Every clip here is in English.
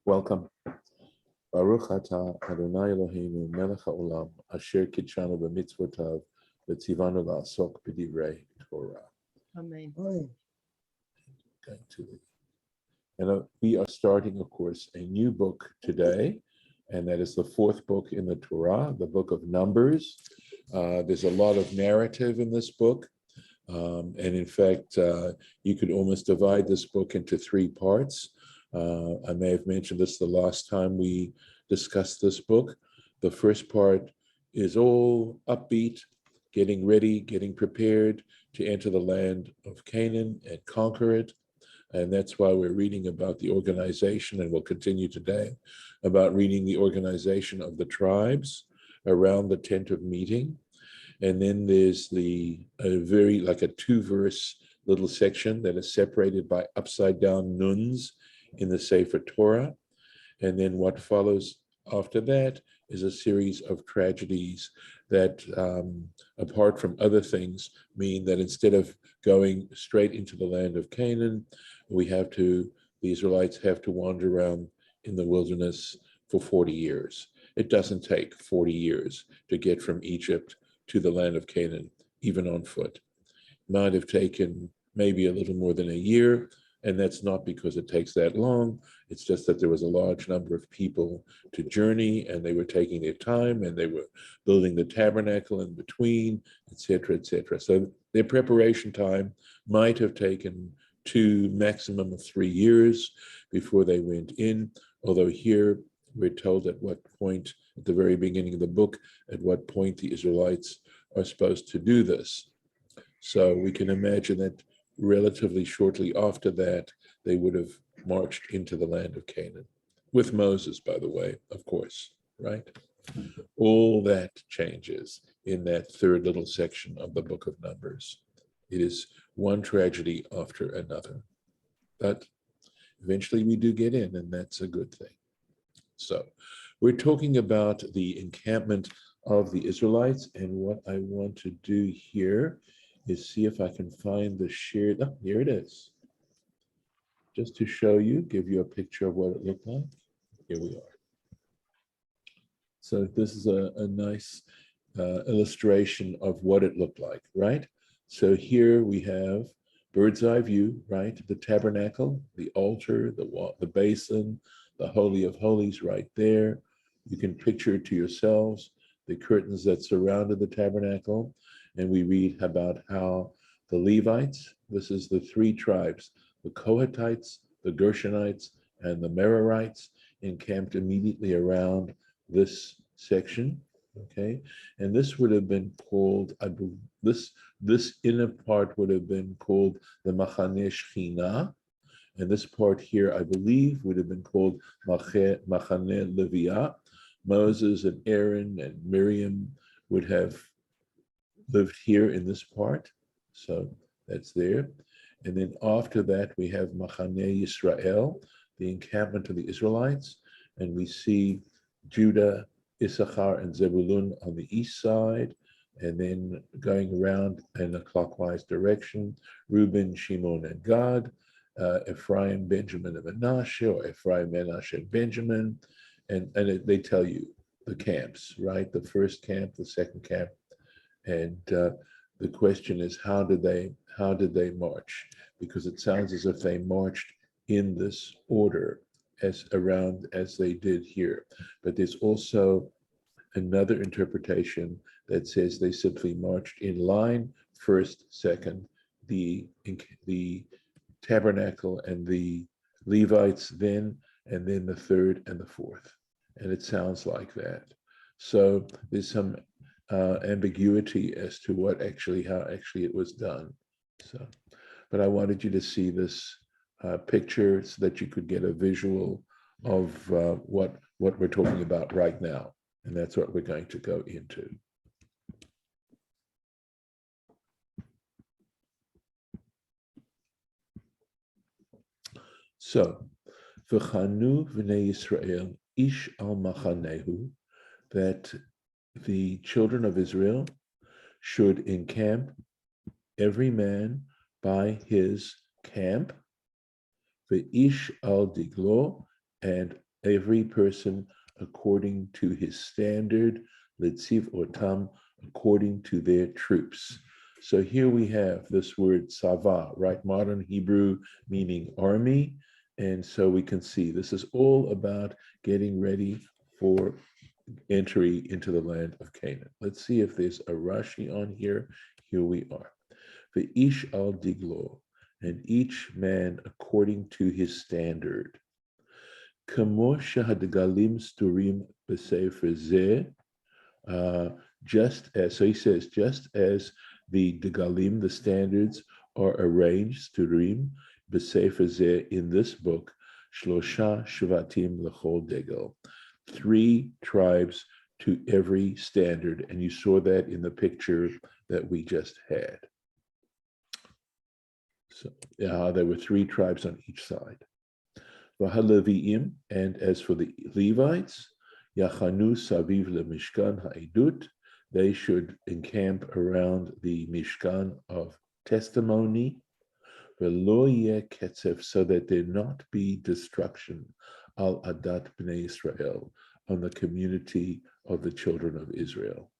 Welcome. Baruch atah Adonai Eloheinu melech haolam asher kitshanu b'mitzvotav v'tzivanu la'asok b'divrei Torah. Amen. Going to and we are starting, of course, a new book today, and that is the fourth book in the Torah, the book of Numbers. There's a lot of narrative in this book, and in fact, you could almost divide this book into three parts. I may have mentioned this the last time we discussed this book. The first part is all upbeat, getting ready, getting prepared to enter the land of Canaan and conquer it. And that's why we're reading about the organization, and we'll continue today, about reading the organization of the tribes around the tent of meeting. And then there's a very, like a 2-verse little section that is separated by upside down nuns in the Sefer Torah. And then what follows after that is a series of tragedies that, apart from other things, mean that instead of going straight into the land of Canaan, the Israelites have to wander around in the wilderness for 40 years. It doesn't take 40 years to get from Egypt to the land of Canaan, even on foot. It might have taken maybe a little more than a year, and that's not because it takes that long. It's just that there was a large number of people to journey, and they were taking their time, and they were building the tabernacle in between, et cetera, et cetera. So their preparation time might have taken 2, maximum of 3 years before they went in, although here we're told at what point, at the very beginning of the book, at what point the Israelites are supposed to do this. So we can imagine that relatively shortly after that, they would have marched into the land of Canaan, with Moses, by the way, of course, right? All that changes in that third little section of the book of Numbers. It is one tragedy after another. But eventually we do get in, and that's a good thing. So we're talking about the encampment of the Israelites, and what I want to do here is see if I can find the shared, here it is. Just to show you, give you a picture of what it looked like. Here we are. So this is a nice illustration of what it looked like, right? So here we have bird's eye view, right? The tabernacle, the altar, the basin, the Holy of Holies right there. You can picture it to yourselves, the curtains that surrounded the tabernacle. And we read about how the Levites, this is the 3 tribes, the Kohatites, the Gershonites, and the Merarites, encamped immediately around this section, okay? And this would have been called, this inner part would have been called the Machane Shechina, and this part here, I believe, would have been called Machane Leviah. Moses and Aaron and Miriam would have lived here in this part, so that's there. And then after that, we have Machane Yisrael, the encampment of the Israelites, and we see Judah, Issachar, and Zebulun on the east side, and then going around in a clockwise direction, Reuben, Shimon, and Gad, Ephraim, Benjamin, and Manasseh, or Ephraim, Manasseh, and Benjamin, and they tell you the camps, right? The first camp, the second camp, and the question is, how did they march? Because it sounds as if they marched in this order as they did here. But there's also another interpretation that says they simply marched in line, first, second, the tabernacle and the Levites then, and then the third and the fourth. And it sounds like that. So there's some ambiguity as to how actually it was done. So, but I wanted you to see this picture so that you could get a visual of what we're talking about right now, and that's what we're going to go into. So, v'chanu v'nei Yisrael ish al machanehu, that the children of Israel should encamp every man by his camp, ve'ish al diglo, and every person according to his standard, letziv otam, according to their troops. So here we have this word sava, right? Modern Hebrew meaning army. And so we can see this is all about getting ready for entry into the land of Canaan. Let's see if there's a Rashi on here. Here we are. The ish al diglo, and each man according to his standard. Kamo shahadgalim sturim b'sefer zeh, just as, so he says, just as the degalim, the standards, are arranged, sturim b'sefer zeh, in this book, shlosha shvatim l'chol degel, 3 tribes to every standard, and you saw that in the picture that we just had. So there were 3 tribes on each side. V'haleviim, and as for the Levites, yachanu saviv leMishkan ha'edut, they should encamp around the Mishkan of testimony, v'lo yeh ketzef, so that there not be destruction, al adat bnei Israel, on the community of the children of Israel.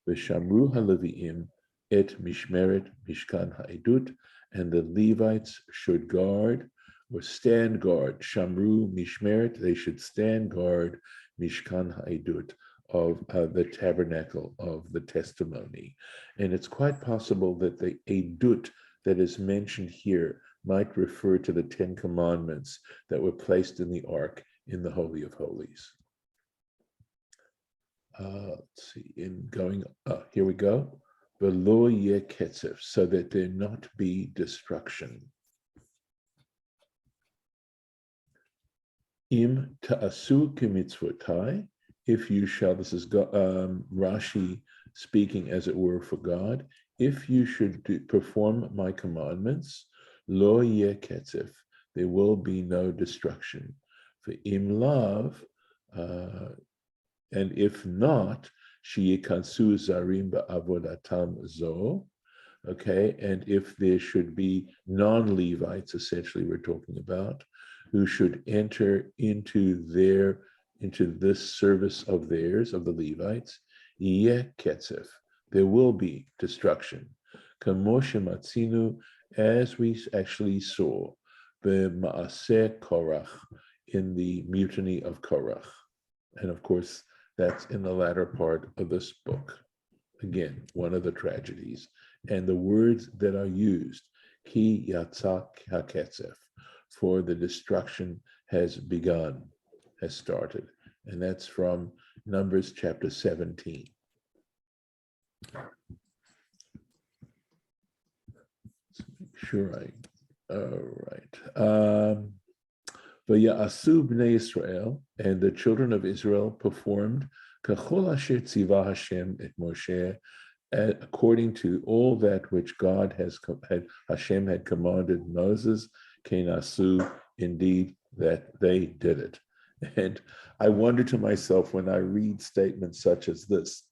V'shamru haleviim et mishmeret Mishkan ha'edut, and the Levites should guard or stand guard, Shamru Mishmeret, they should stand guard Mishkan Ha'edut, of the tabernacle of the testimony. And it's quite possible that the Edut that is mentioned here might refer to the 10 commandments that were placed in the ark in the Holy of Holies. Let's see, here we go. V'lo yeh ketzef, so that there not be destruction. Im ta'asu k'mitzvotai, if you shall, this is Rashi speaking as it were for God, if you should perform my commandments, lo yeh ketzef, there will be no destruction. For im lav, and if not, sheyikansu zarim ba'avodatam zo, okay, and if there should be non-Levites, essentially we're talking about, who should enter into this service of theirs, of the Levites, yeh ketzef, there will be destruction. Kamoshe matzinu, as we actually saw, b'maaseh Korach, in the mutiny of Korach. And of course, that's in the latter part of this book. Again, one of the tragedies. And the words that are used, ki yatzak haketzef, for the destruction has begun, has started. And that's from Numbers chapter 17. Let's make sure all right. V'ya'asu b'nei Israel, and the children of Israel performed kachol asher tzivah Hashem et Moshe, according to all that which Hashem had commanded Moses, kenasu, indeed that they did it. And I wonder to myself when I read statements such as this,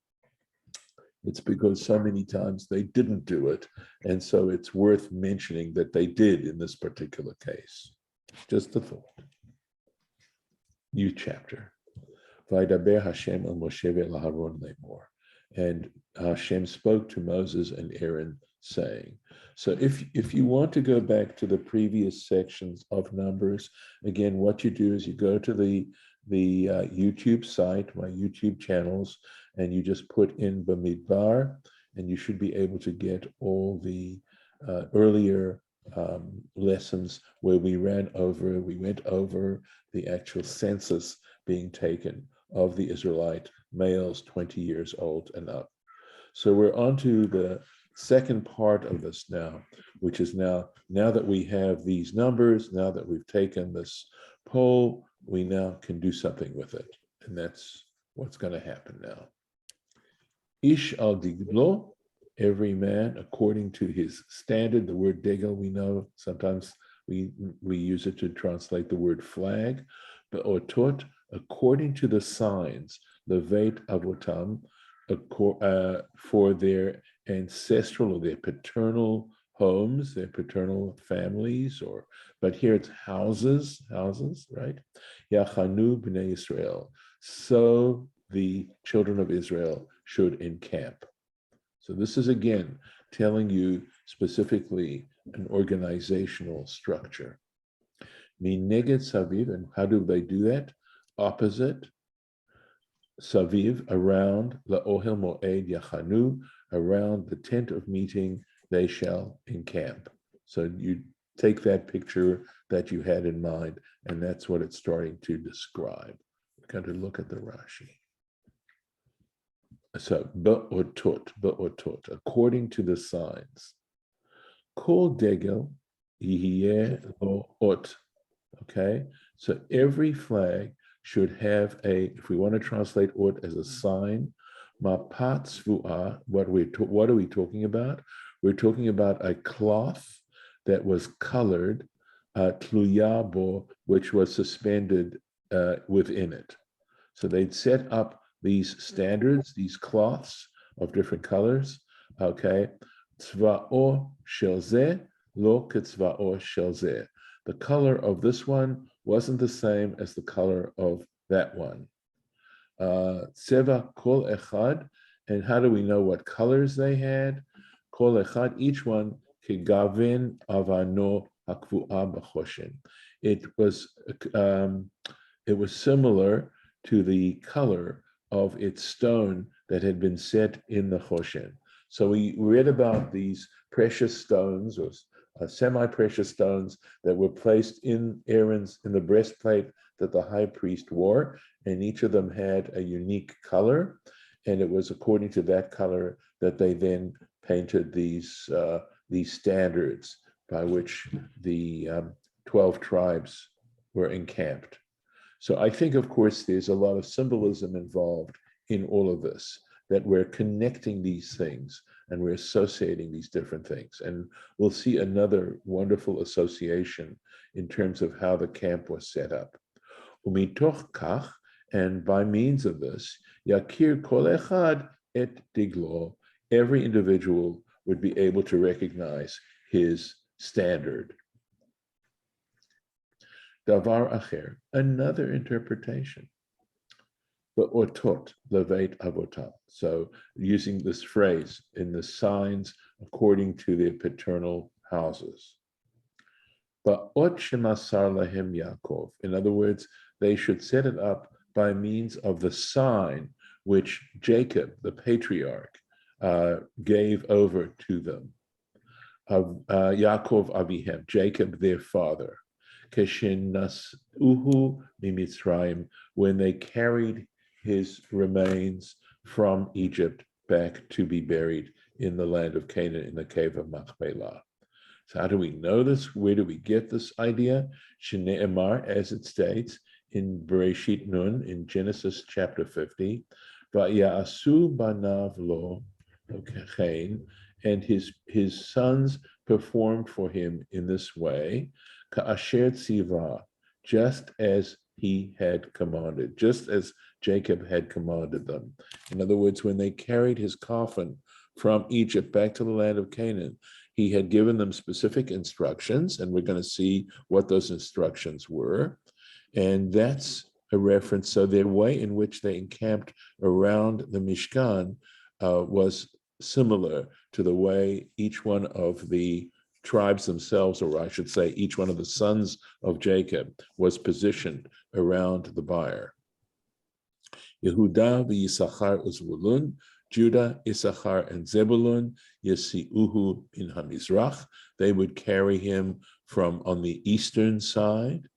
it's because so many times they didn't do it, and so it's worth mentioning that they did in this particular case. Just a thought. New chapter. Vaydaber Hashem el Moshe ve'el lemor. And Hashem spoke to Moses and Aaron, saying. So if you want to go back to the previous sections of Numbers, again, what you do is you go to the YouTube site, my YouTube channels, and you just put in Bamidbar, and you should be able to get all the earlier lessons where we went over the actual census being taken of the Israelite males 20 years old and up. So we're on to the second part of this now, which is now that we have these numbers, now that we've taken this poll, we now can do something with it. And that's what's going to happen now. Ish al diglo, every man according to his standard. The word degel, we know sometimes we use it to translate the word flag, but otot, according to the signs, levet avotam, for their ancestral or their paternal homes, their paternal families, but here it's houses, right? Yachanu b'nei Israel. So the children of Israel should encamp. So this is again telling you specifically an organizational structure. Mineged saviv, and how do they do that? Opposite, saviv, around the ohel moed yachanu, around the tent of meeting, they shall encamp. So you take that picture that you had in mind, and that's what it's starting to describe. We're going to look at the Rashi. So, be'otot, according to the signs. Kol degel yihiyeh lo ot. Okay, so every flag should have if we want to translate ot as a sign, mapat tzvu'ah, what are we talking about? We're talking about a cloth that was colored, tluya bo, which was suspended within it. So they'd set up these standards, these cloths of different colors, okay? Tzva'o shel zeh, lo ketzva'o shel zeh. The color of this one wasn't the same as the color of that one. Tseva kol echad, and how do we know what colors they had? Kol echad, each one, kegavin avano hakvu'a b'choshen. It was similar to the color of its stone that had been set in the Choshen. So we read about these precious stones or semi-precious stones that were placed in the breastplate that the high priest wore, and each of them had a unique color, and it was according to that color that they then painted these standards by which the 12 tribes were encamped. So I think, of course, there's a lot of symbolism involved in all of this, that we're connecting these things and we're associating these different things. And we'll see another wonderful association in terms of how the camp was set up. Umitoch kach, and by means of this, yakir kol echad et diglo, every individual would be able to recognize his standard. Davar acher, another interpretation. Be'otot levet avotam. So using this phrase, in the signs according to their paternal houses. Ba'ot shemasar lahem Yaakov. In other words, they should set it up by means of the sign which Jacob, the patriarch, gave over to them. Yaakov avihem, Jacob their father. Keshenasuhu mimitzrayim, when they carried his remains from Egypt back to be buried in the land of Canaan in the cave of Machpelah. So how do we know this? Where do we get this idea? Shne'emar, as it states in Bereshit Nun, in Genesis chapter 50, Va'ya'asu banav lo kachein, and his sons performed for him in this way, ka'asher tziva, just as he had commanded, just as Jacob had commanded them. In other words, when they carried his coffin from Egypt back to the land of Canaan, he had given them specific instructions, and we're going to see what those instructions were. And that's a reference. So the way in which they encamped around the Mishkan was similar to the way each one of the tribes themselves, or I should say, each one of the sons of Jacob was positioned around the bier. Yehuda v'Yisachar uZebulun, Judah, Issachar, and Zebulun, Yesiuhu in Hamizrach. They would carry him from on the eastern side.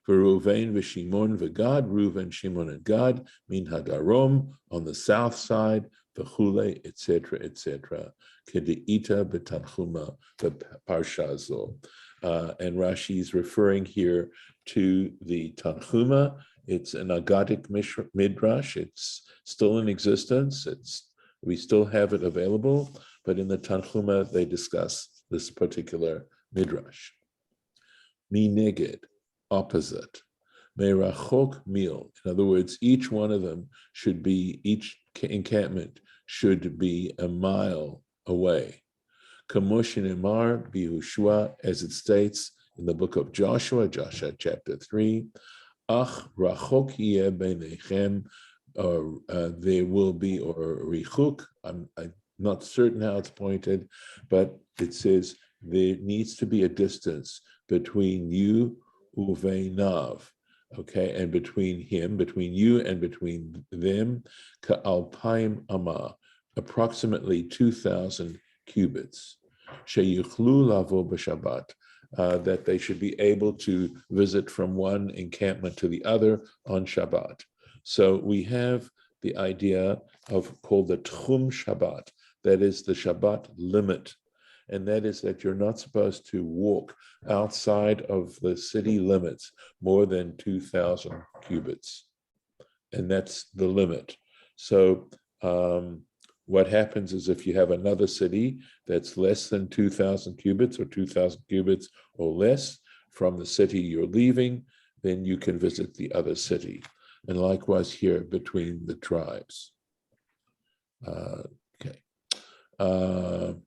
For Reuven v'Shimon v'Gad, Reuven, Shimon, and Gad, min Hadarom, on the south side, v'chule, etc., etc. Kedeita b'Tanchuma v'Parsha zo. And Rashi is referring here to the Tanchuma. It's an Agadic midrash. It's still in existence. We still have it available, but in the Tanchuma, they discuss this particular midrash. Mineged, opposite. Merachok mil. In other words, each one of them each encampment should be a mile away. Kamoshin Emar Bihushua, as it states in the book of Joshua, Joshua chapter 3, Ach rachok yeh beinechem, there will be, or richuk, I'm not certain how it's pointed, but it says there needs to be a distance between you, uveinav, okay, and between him, between you and between them, ka'alpaim amah, approximately 2,000 cubits. Sheyuchlu lavo b'Shabbat, that they should be able to visit from one encampment to the other on Shabbat. So we have the idea of called the Tchum Shabbat, that is the Shabbat limit. And that is that you're not supposed to walk outside of the city limits more than 2,000 cubits. And that's the limit. So what happens is if you have another city that's less than 2,000 cubits or 2,000 cubits or less from the city you're leaving, then you can visit the other city. And likewise here between the tribes. Okay. All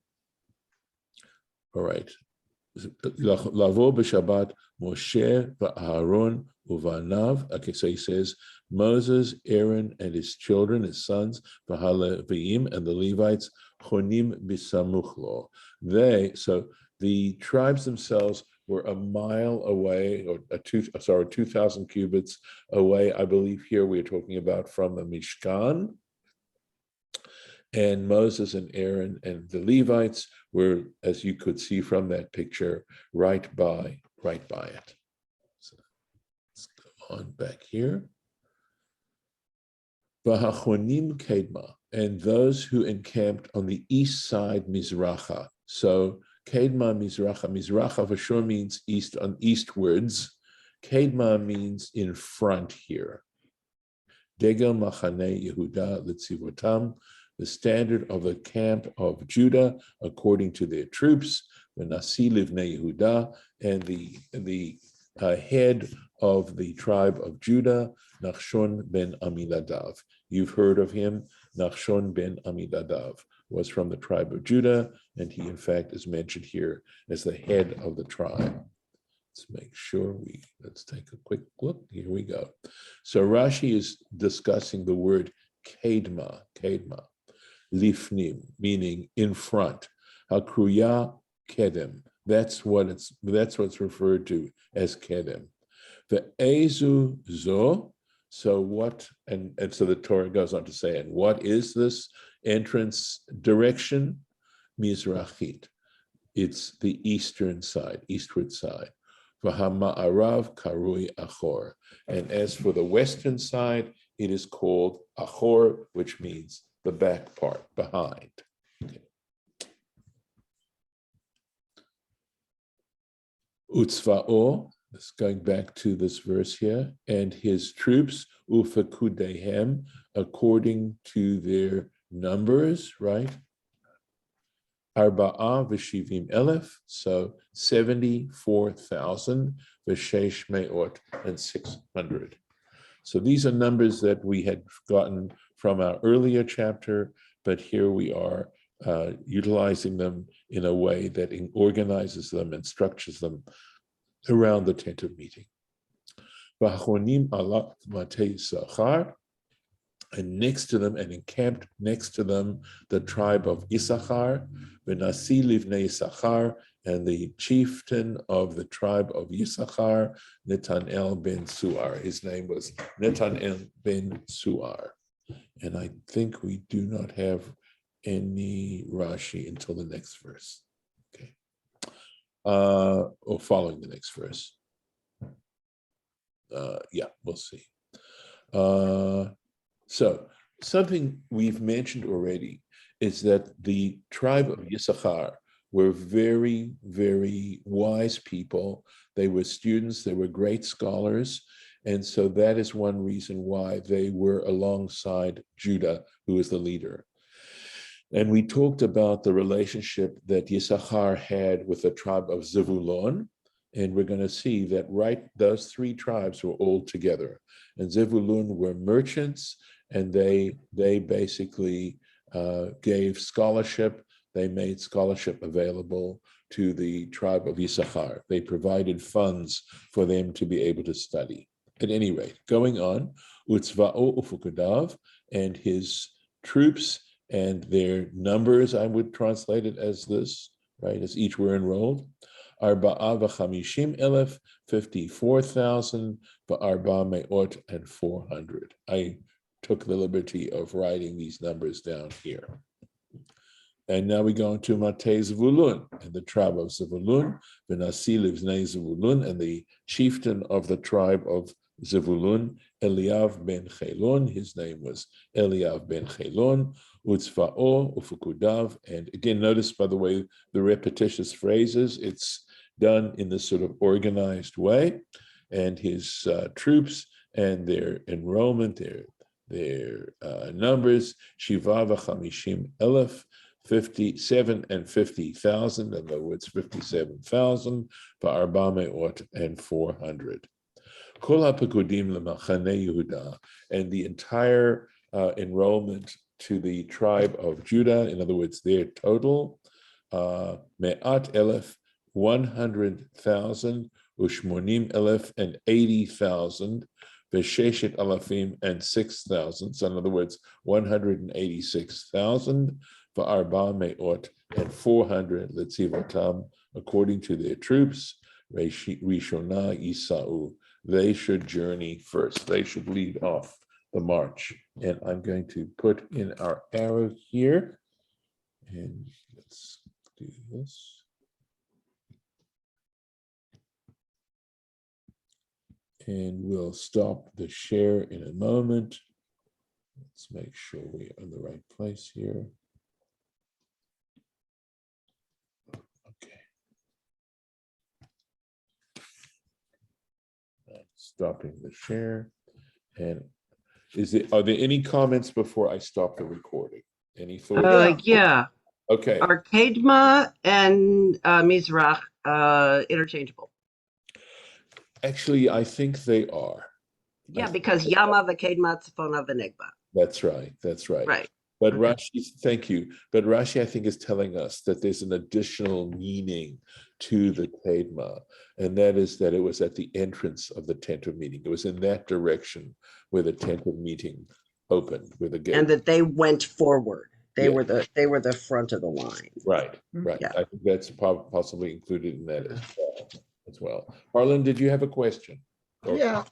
right. Lavo b'Shabbat Moshe v'Aaron uvanav. Okay, so he says Moses, Aaron, and his children, his sons, v'Haleviim, and the Levites, chonim b'samuch lo. So the tribes themselves were a mile away, or 2,000 cubits away. I believe here we're talking about from the Mishkan. And Moses and Aaron and the Levites were, as you could see from that picture, right by it. So let's go on back here. V'hachonim kedma, and those who encamped on the east side Mizracha. So Kedma Mizracha. Mizracha for sure means east, on eastwards. Kedma means in front here. Degel Machane Yehuda Litzivotam, the standard of the camp of Judah according to their troops. V'nasi Livnei Yehuda, and the head of the tribe of Judah, Nachshon ben Aminadav. You've heard of him. Nachshon ben Aminadav was from the tribe of Judah, and he in fact is mentioned here as the head of the tribe. Let's make sure let's take a quick look. Here we go. So Rashi is discussing the word kedma, lifnim, meaning in front. Hakruya kedem. That's what's referred to as kedem. The ezu zo. So what, and so the Torah goes on to say, and what is this entrance direction? Mizrachit. It's the eastern side, eastward side. V'hama'arav karui achor. And as for the western side, it is called achor, which means the back part, behind. Okay. Utzva'o, let's going back to this verse here, and his troops, ufakudehem, according to their numbers, right? Arba'a v'shivim elef, so 74,000, v'sheish me'ot, and 600. So these are numbers that we had gotten from our earlier chapter, but here we are utilizing them in a way that organizes them and structures them around the tent of meeting. V'hachonim ala matei Issachar, and next to them, and encamped next to them, the tribe of Issachar, v'nasi livnei Issachar, and the chieftain of the tribe of Issachar, Netanel ben Suar. His name was Netanel ben Suar. And I think we do not have any Rashi until the next verse. Okay. Or following the next verse. Yeah, we'll see. So something we've mentioned already is that the tribe of Issachar were very, very wise people. They were students, they were great scholars. And so that is one reason why they were alongside Judah, who was the leader. And we talked about the relationship that Yisachar had with the tribe of Zevulun. And we're going to see that those three tribes were all together. And Zevulun were merchants, and they basically gave scholarship. they made scholarship available to the tribe of Issachar. They provided funds for them to be able to study. At any rate, going on, Utzva'o Ufukudav, and his troops and their numbers, I would translate it as this, right, as each were enrolled. Arba'a v'chamishim elef, 54,000, v'arba me'ot and 400. I took the liberty of writing these numbers down here. And now we go into Matei Zvulun, and the tribe of Zvulun, V'nasi livnei Zvulun, and the chieftain of the tribe of Zvulun, Eliav ben Chelon. His name was Eliav ben Chelon. Utzva'o ufukudav. And again, notice, by the way, the repetitious phrases. It's done in this sort of organized way. And his troops and their enrollment, their numbers, Shiva v'chamishim elef, 57 and 50,000, in other words, 57,000, v'arba me'ot and 400. Kol ha'pekodim l'machane Yehuda, and the entire enrollment to the tribe of Judah, in other words, their total, me'at elef, 100,000, ushmonim elef, and 80,000, v'sheshet alafim, and 6,000. So in other words, 186,000, v'arba me'ot, and 400, letzivotam, according to their troops, rishona Yisa'u. They should journey first. They should lead off the march. And I'm going to put in our arrow here. And let's do this. And we'll stop the share in a moment. Let's make sure we're in the right place here. Okay. Stopping the share. And are there any comments before I stop the recording? Any thoughts? Yeah. Okay. Are Kedma and Mizrach interchangeable? Actually, I think they are. Yeah, because Yama v'Kedma tzefona v'negba. That's right. That's right. Right. But Rashi, thank you. But Rashi, I think, is telling us that there's an additional meaning to the Kedma, and that is that it was at the entrance of the tent of meeting. It was in that direction where the tent of meeting opened, where the gate. And that they went forward. They were the front of the line. Right. Right. Yeah. I think that's possibly included in that as well. Harlan, did you have a question? Yeah.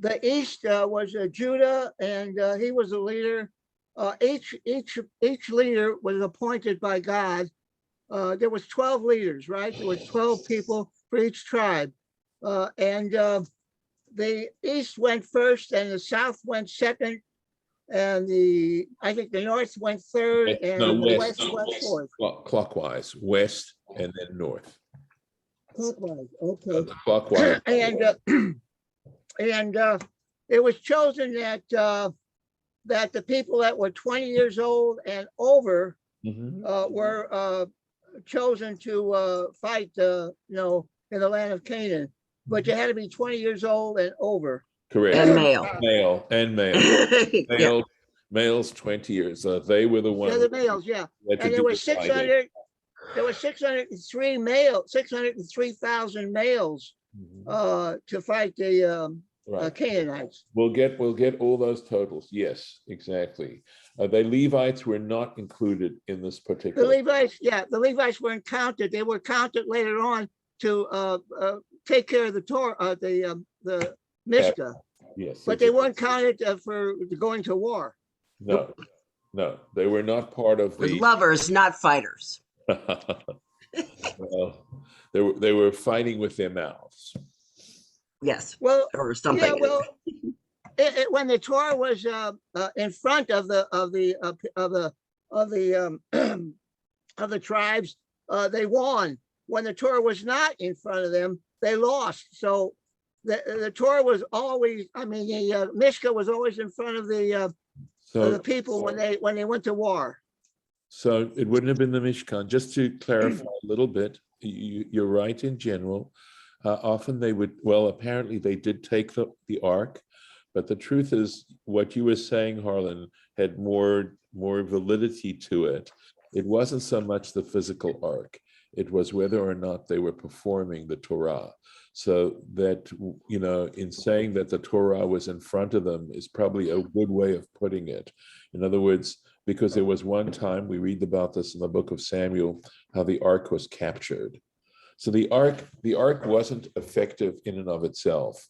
The east was Judah, and he was a leader. Each leader was appointed by God. There was 12 leaders, right? There was 12 people for each tribe. And the east went first, and the south went second, and I think the north went third, and the west went fourth. Clockwise, west and then north. Clockwise, okay. Clockwise. And it was chosen that the people that were 20 years old and over were chosen to fight, in the land of Canaan. But you had to be 20 years old and over. Correct. And male. Males 20 years. They were the ones. Yeah, the males, yeah. And there were 603,000 males to fight the Canaanites. We'll get all those totals. Yes, exactly. The Levites were not included in this particular. The Levites weren't counted. They were counted later on to take care of the Torah, the Mishkan. Yes, but they weren't counted for going to war. No, they were not part of the lovers, not fighters. Well, they were fighting with their mouths. Yes. Well, or something. Yeah, well, when the Torah was in front of the tribes, they won. When the Torah was not in front of them, they lost. So the Torah was always, the Mishkan was always in front of the people when they went to war. So it wouldn't have been the Mishkan. Just to clarify a little bit, you're right in general. Often they would, apparently they did take the ark, But the truth is, what you were saying, Harlan, had more validity to it. It wasn't so much the physical ark. It was whether or not they were performing the Torah. So that, in saying that the Torah was in front of them is probably a good way of putting it. In other words, because there was one time, we read about this in the book of Samuel, how the ark was captured. So the ark wasn't effective in and of itself.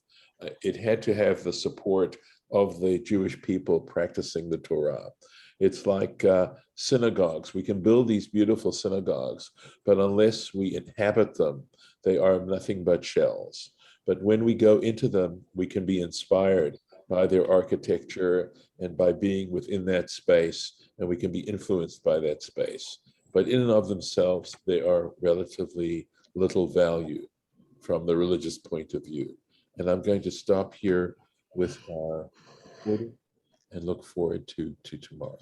It had to have the support of the Jewish people practicing the Torah. It's like synagogues. We can build these beautiful synagogues, but unless we inhabit them, they are nothing but shells. But when we go into them, we can be inspired by their architecture and by being within that space, and we can be influenced by that space. But in and of themselves, they are relatively little value from the religious point of view. And I'm going to stop here with our recording and look forward to tomorrow.